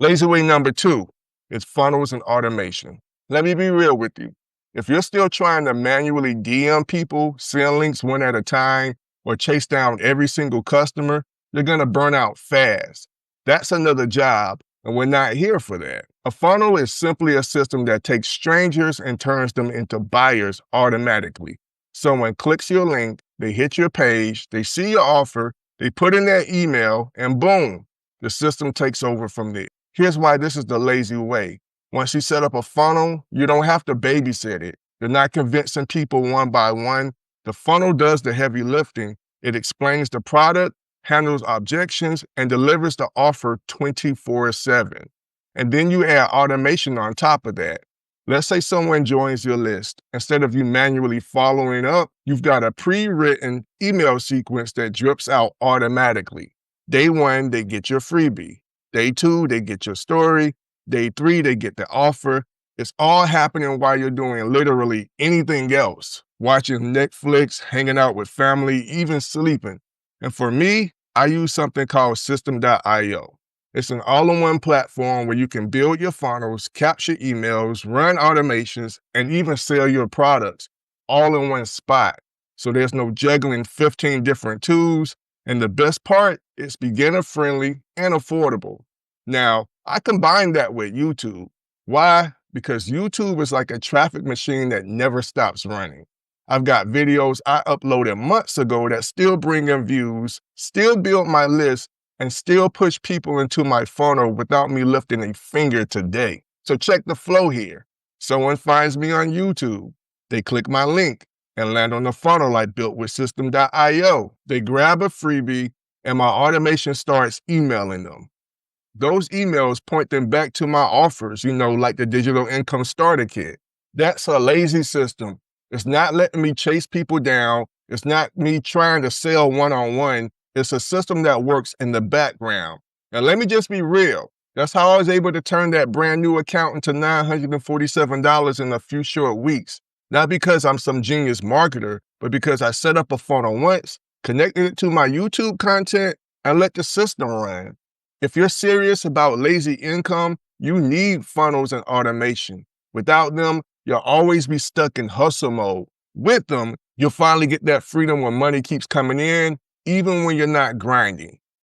Lazy way number 2 is funnels and automation. Let me be real with you. If you're still trying to manually DM people, send links one at a time, or chase down every single customer, you're going to burn out fast. That's another job, and we're not here for that. A funnel is simply a system that takes strangers and turns them into buyers automatically. Someone clicks your link, they hit your page, they see your offer, they put in their email, and boom, the system takes over from there. Here's why this is the lazy way. Once you set up a funnel, you don't have to babysit it. You're not convincing people one by one. The funnel does the heavy lifting. It explains the product, handles objections, and delivers the offer 24/7. And then you add automation on top of that. Let's say someone joins your list. Instead of you manually following up, you've got a pre-written email sequence that drips out automatically. Day 1, they get your freebie. Day 2, they get your story. Day 3, they get the offer. It's all happening while you're doing literally anything else. Watching Netflix, hanging out with family, even sleeping. And for me, I use something called System.io. It's an all-in-one platform where you can build your funnels, capture emails, run automations, and even sell your products all in one spot. So there's no juggling 15 different tools. And the best part, it's beginner-friendly and affordable. Now, I combine that with YouTube. Why? Because YouTube is like a traffic machine that never stops running. I've got videos I uploaded months ago that still bring in views, still build my list, and still push people into my funnel without me lifting a finger today. So check the flow here. Someone finds me on YouTube. They click my link and land on the funnel I built with System.io. They grab a freebie, and my automation starts emailing them. Those emails point them back to my offers, like the digital income starter kit. That's a lazy system. It's not letting me chase people down. It's not me trying to sell one-on-one. It's a system that works in the background. And let me just be real. That's how I was able to turn that brand new account into $947 in a few short weeks. Not because I'm some genius marketer, but because I set up a funnel once, connected it to my YouTube content, and let the system run. If you're serious about lazy income, you need funnels and automation. Without them, you'll always be stuck in hustle mode. With them, you'll finally get that freedom when money keeps coming in, even when you're not grinding.